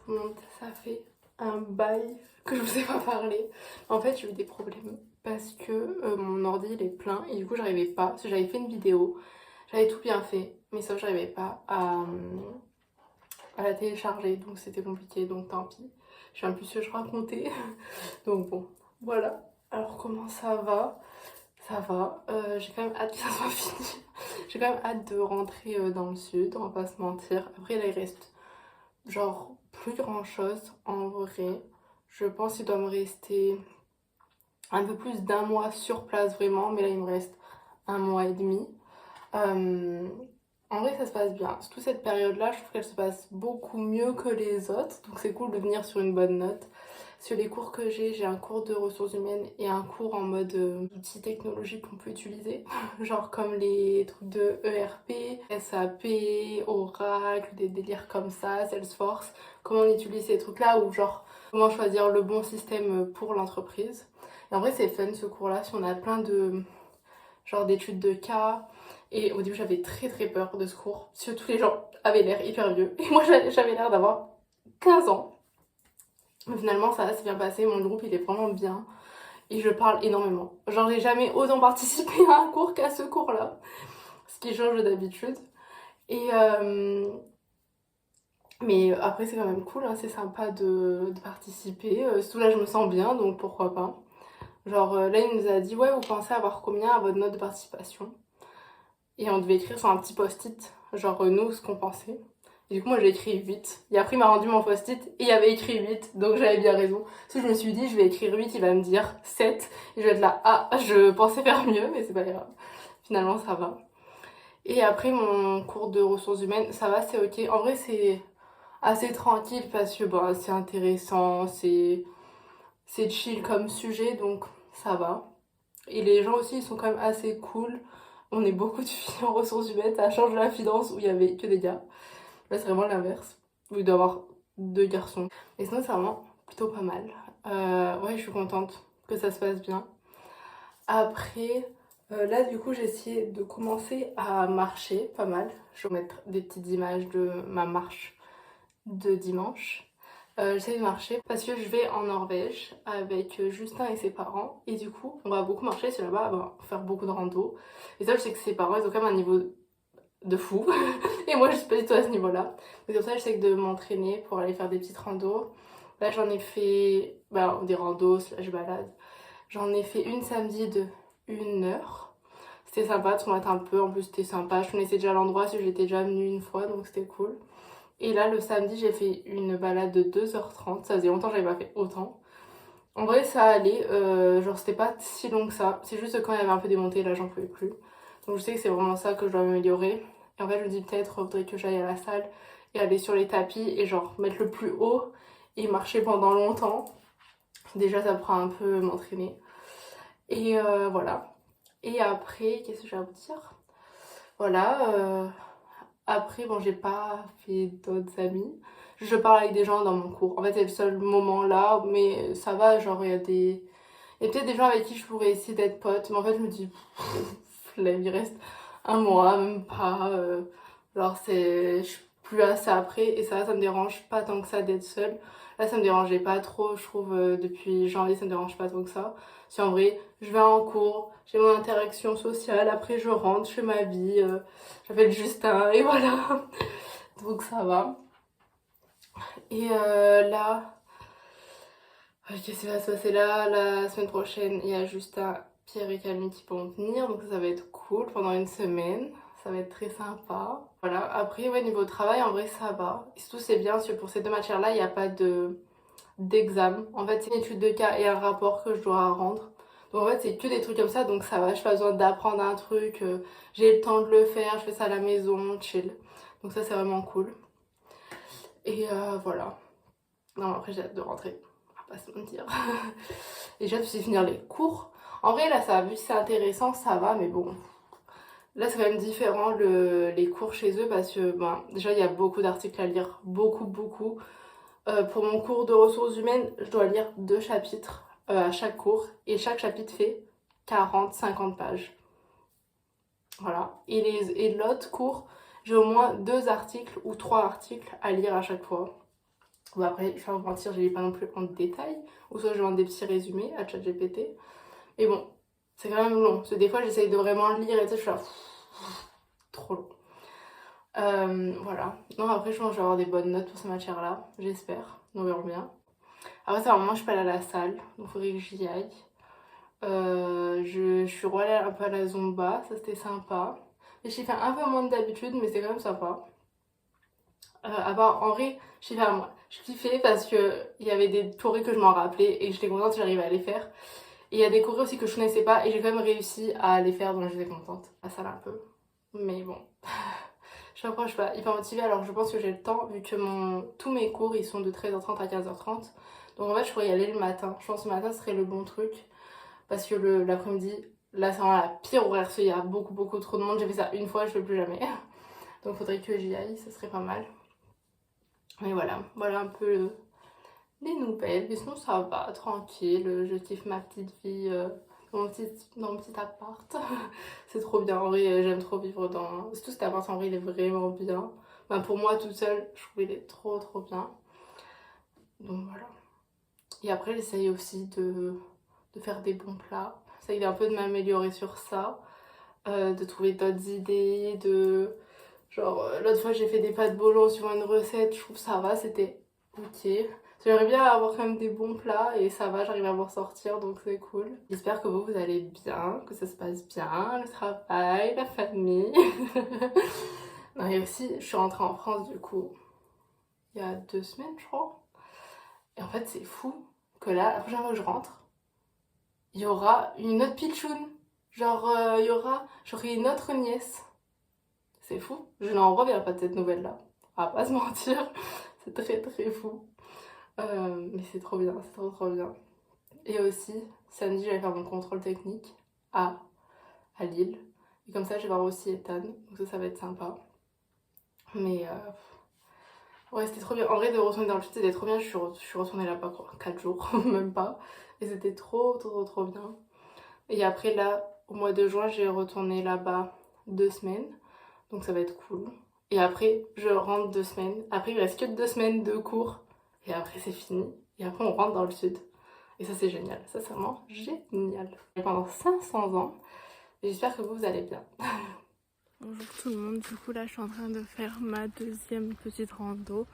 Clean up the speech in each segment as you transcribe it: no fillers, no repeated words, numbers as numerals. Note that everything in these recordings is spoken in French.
tout le monde, ça fait un bail que je vous ai pas parlé. En fait, j'ai eu des problèmes parce que mon ordi il est plein et du coup, j'arrivais pas. Parce que j'avais fait une vidéo, j'avais tout bien fait, mais sauf que j'arrivais pas à la télécharger, donc c'était compliqué, donc tant pis. Je sais un peu ce que je racontais. Donc bon, voilà. Alors, comment ça va? Ça va. J'ai quand même hâte que ça soit fini. J'ai quand même hâte de rentrer dans le sud, on va pas se mentir. Après, là, il reste genre plus grand chose en vrai. Je pense qu'il doit me rester un peu plus d'un mois sur place vraiment, mais là il me reste un mois et demi. Euh, En vrai ça se passe bien. Surtout cette période-là, je trouve qu'elle se passe beaucoup mieux que les autres, donc c'est cool de venir sur une bonne note. Sur les cours que j'ai un cours de ressources humaines et un cours en mode outils technologiques qu'on peut utiliser, genre comme les trucs de ERP, SAP, Oracle, des délires comme ça, Salesforce, comment on utilise ces trucs-là ou genre comment choisir le bon système pour l'entreprise. Et en vrai c'est fun ce cours-là, si on a plein de genre d'études de cas. Et au début, j'avais très très peur de ce cours. Parce que tous les gens avaient l'air hyper vieux. Et moi, j'avais l'air d'avoir 15 ans. Mais finalement, ça s'est bien passé. Mon groupe, il est vraiment bien. Et je parle énormément. Genre, j'ai jamais autant participé à un cours qu'à ce cours-là. Ce qui change d'habitude. Et mais après, c'est quand même cool. Hein, c'est sympa de participer. Surtout là, je me sens bien, donc pourquoi pas. Genre, là, il nous a dit, ouais, vous pensez avoir combien à votre note de participation? Et on devait écrire sur un petit post-it, genre nous, ce qu'on pensait. Et du coup, moi j'ai écrit 8. Et après, il m'a rendu mon post-it et il y avait écrit 8. Donc j'avais bien raison. Parce que je me suis dit, je vais écrire 8, il va me dire 7. Et je vais être là, ah, je pensais faire mieux, mais c'est pas grave. Finalement, ça va. Et après, mon cours de ressources humaines, ça va, c'est ok. En vrai, c'est assez tranquille parce que bah, c'est intéressant, c'est chill comme sujet, donc ça va. Et les gens aussi, ils sont quand même assez cool. On est beaucoup de filles en ressources humaines, ça change la finance où il y avait que des gars. Là, c'est vraiment l'inverse, où il doit y avoir deux garçons. Et sinon, c'est vraiment plutôt pas mal. Ouais, je suis contente que ça se passe bien. Après, là, du coup, j'ai essayé de commencer à marcher pas mal. Je vais mettre des petites images de ma marche de dimanche. J'essaie de marcher parce que je vais en Norvège avec Justin et ses parents. Et du coup, on va beaucoup marcher, c'est là-bas, on va faire beaucoup de rando. Et ça, je sais que ses parents, ils ont quand même un niveau de fou. Et moi, je suis pas du tout à ce niveau-là. Donc comme ça, j'essaie de m'entraîner pour aller faire des petites randos. Là, j'en ai fait des randos, là, je balade. J'en ai fait une samedi de 1 heure. C'était sympa de se mettre un peu, en plus c'était sympa. Je connaissais déjà l'endroit, parce que j'étais déjà venue une fois, donc c'était cool. Et là, le samedi, j'ai fait une balade de 2h30. Ça faisait longtemps que j'avais pas fait autant. En vrai, ça allait. Genre, c'était pas si long que ça. C'est juste que quand il y avait un peu des montées, là, j'en pouvais plus. Donc, je sais que c'est vraiment ça que je dois améliorer. Et en fait, je me dis peut-être, faudrait que j'aille à la salle et aller sur les tapis et genre mettre le plus haut et marcher pendant longtemps. Déjà, ça prend un peu m'entraîner. Et voilà. Et après, qu'est-ce que j'ai à vous dire? Voilà. Après, bon, j'ai pas fait d'autres amis. Je parle avec des gens dans mon cours. En fait, c'est le seul moment là, mais ça va, genre, il y a peut-être des gens avec qui je pourrais essayer d'être pote, mais en fait, je me dis, flemme, il reste un mois, même pas. Genre, je suis plus à ça après, et ça me dérange pas tant que ça d'être seule. Là, ça me dérangeait pas trop, je trouve, depuis janvier, ça me dérange pas tant que ça. Si en vrai, je vais en cours, j'ai mon interaction sociale, après je rentre, je fais ma vie, j'appelle Justin, et voilà. Donc ça va. Et là, qu'est-ce qui va se passer là? La semaine prochaine, il y a Justin, Pierre et Camille qui vont venir, donc ça va être cool pendant une semaine. Ça va être très sympa. Voilà, après, ouais, niveau travail, en vrai, ça va. Et surtout, c'est bien, parce que pour ces deux matières-là, il n'y a pas d'examen. En fait, c'est une étude de cas et un rapport que je dois rendre. Donc, en fait, c'est que des trucs comme ça, donc ça va. Je n'ai pas besoin d'apprendre un truc. J'ai le temps de le faire, je fais ça à la maison, chill. Donc, ça, c'est vraiment cool. Et voilà. Non, après, j'ai hâte de rentrer. On va pas se mentir. Et j'ai hâte de finir les cours. En vrai, là, ça, vu que c'est intéressant, ça va, mais bon. Là, c'est quand même différent les cours chez eux parce que, ben, déjà, il y a beaucoup d'articles à lire. Beaucoup, beaucoup. Pour mon cours de ressources humaines, je dois lire 2 chapitres à chaque cours. Et chaque chapitre fait 40-50 pages. Voilà. Et l'autre cours, j'ai au moins 2 articles ou 3 articles à lire à chaque fois. Bon, après, je vais pas vous mentir, je lis pas non plus en détail. Ou soit je demande des petits résumés à ChatGPT. Et bon, c'est quand même long. Parce que des fois, j'essaye de vraiment le lire et tu sais, je suis là, trop long. Voilà. Non, après, je pense que je vais avoir des bonnes notes pour ces matières-là. J'espère. On verra bien. Après, ça, vraiment, je suis pas allée à la salle. Donc, il faudrait que j'y aille. Je suis allée un peu à la Zumba. Ça, c'était sympa. Et j'ai fait un peu moins que d'habitude, mais c'est quand même sympa. À part, en vrai, je sais pas moi. Je kiffais parce que il y avait des chorés que je m'en rappelais et j'étais contente que j'arrivais à les faire. Et il y a des chorés aussi que je connaissais pas et j'ai quand même réussi à les faire, donc j'étais contente. À ça là un peu. Mais bon. Je sais pas, je suis pas hyper motivée alors je pense que j'ai le temps vu que tous mes cours ils sont de 13h30 à 15h30. Donc en fait je pourrais y aller le matin. Je pense que le matin ce serait le bon truc parce que l'après-midi, là c'est vraiment la pire horaire parce qu'il y a beaucoup trop de monde. J'ai fait ça une fois, je ne fais plus jamais. Donc faudrait que j'y aille, ça serait pas mal. Mais voilà un peu les nouvelles. Mais sinon ça va, tranquille. Je kiffe ma petite vie dans mon petit appart. C'est trop bien. En vrai, j'aime trop vivre dans. Surtout cet appart, en vrai, il est vraiment bien. Ben, pour moi, toute seule, je trouve qu'il est trop bien. Donc voilà. Et après, j'essaye aussi de faire des bons plats. J'essaye un peu de m'améliorer sur ça. De trouver d'autres idées. Genre, l'autre fois, j'ai fait des pâtes bolo suivant une recette. Je trouve ça va, c'était ok. J'aimerais bien avoir quand même des bons plats et ça va, j'arrive à m'en sortir donc c'est cool. J'espère que vous allez bien, que ça se passe bien, le travail, la famille. Non, et aussi, je suis rentrée en France du coup il y a 2 semaines, je crois. Et en fait, c'est fou que là, la prochaine fois que je rentre, il y aura une autre pitchoun. Genre, j'aurai une autre nièce. C'est fou, je n'en reviens pas de cette nouvelle-là. On va pas se mentir, c'est très fou. Mais c'est trop bien, c'est trop bien. Et aussi, samedi, j'allais faire mon contrôle technique à, à Lille. Et comme ça, je vais voir aussi Ethan. Donc ça va être sympa. Mais ouais, c'était trop bien. En vrai, de retourner dans le sud, c'était trop bien. Je suis retournée là-bas, quoi, 4 jours, même pas. Et c'était trop bien. Et après, là, au mois de juin, j'ai retourné là-bas 2 semaines. Donc ça va être cool. Et après, je rentre 2 semaines. Après, il reste que 2 semaines de cours. Et après, c'est fini. Et après, on rentre dans le sud. Et ça, c'est génial. Ça, c'est vraiment génial. Et pendant 500 ans, j'espère que vous allez bien. Bonjour tout le monde. Du coup, là, je suis en train de faire ma deuxième petite rando.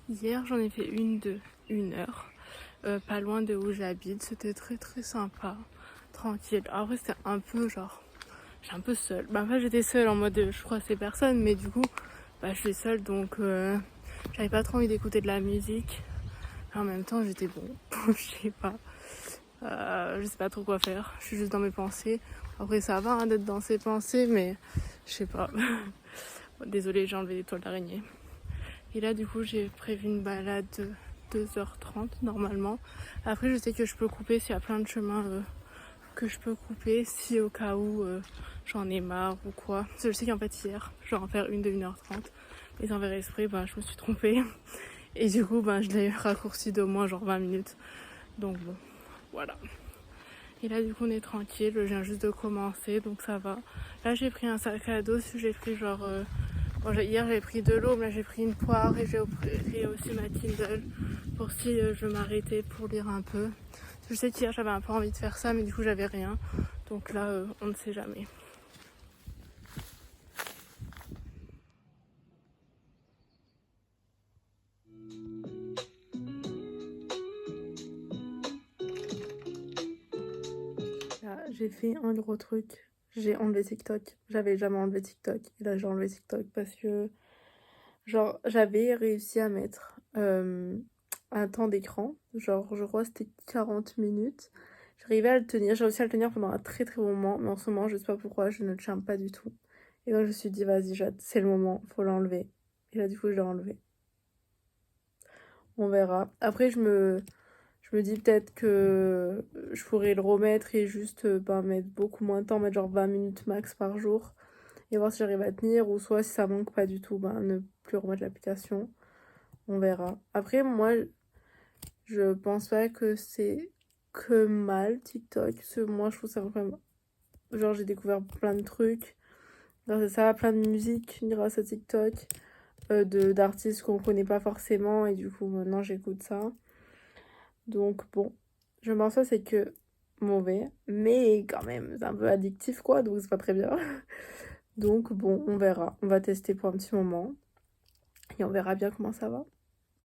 Hier, j'en ai fait une de 1 heure. Pas loin de où j'habite. C'était très sympa. Tranquille. Après, c'était un peu genre... J'étais un peu seule. Bah, en fait, j'étais seule en mode je croisais personne. Mais du coup, bah, je suis seule. Donc, j'avais pas trop envie d'écouter de la musique. Et en même temps, j'étais bon. Je sais pas. Je sais pas trop quoi faire, je suis juste dans mes pensées. Après ça va hein, d'être dans ses pensées, mais je sais pas. Désolée, j'ai enlevé des toiles d'araignée. Et là du coup j'ai prévu une balade de 2h30 normalement. Après je sais que je peux couper s'il y a plein de chemins que je peux couper si au cas où j'en ai marre ou quoi. Parce que je sais qu'en fait hier je vais en faire une de 1h30. Et sans faire exprès, je me suis trompée. Et du coup je l'ai raccourci d'au moins genre 20 minutes. Donc bon. Voilà. Et là du coup on est tranquille, je viens juste de commencer donc ça va. Là j'ai pris un sac à dos, j'ai pris genre... hier j'avais pris de l'eau, mais là j'ai pris une poire et j'ai pris aussi ma Kindle pour si je m'arrêtais pour lire un peu. Je sais qu'hier j'avais un peu envie de faire ça mais du coup j'avais rien. Donc là on ne sait jamais. Là, j'ai fait un gros truc. J'ai enlevé TikTok. J'avais jamais enlevé TikTok. Et là j'ai enlevé TikTok parce que genre j'avais réussi à mettre un temps d'écran. Genre je crois que c'était 40 minutes. J'arrivais à le tenir. J'ai réussi à le tenir pendant un très bon moment. Mais en ce moment je sais pas pourquoi je ne le tiens pas du tout. Et donc je me suis dit vas-y Jade, c'est le moment. Faut l'enlever. Et là du coup je l'ai enlevé. On verra. Après je me dis peut-être que je pourrais le remettre et juste mettre beaucoup moins de temps. Mettre genre 20 minutes max par jour. Et voir si j'arrive à tenir. Ou soit si ça manque pas du tout, ne plus remettre l'application. On verra. Après, moi, je pense pas que c'est que mal TikTok. Parce que moi, je trouve ça vraiment. Genre, j'ai découvert plein de trucs grâce à ça, plein de musique grâce à TikTok. d'artistes qu'on connaît pas forcément et du coup maintenant j'écoute ça. Donc bon, je pense que c'est que mauvais, mais quand même c'est un peu addictif quoi, donc c'est pas très bien. Donc bon, on verra, on va tester pour un petit moment et on verra bien comment ça va.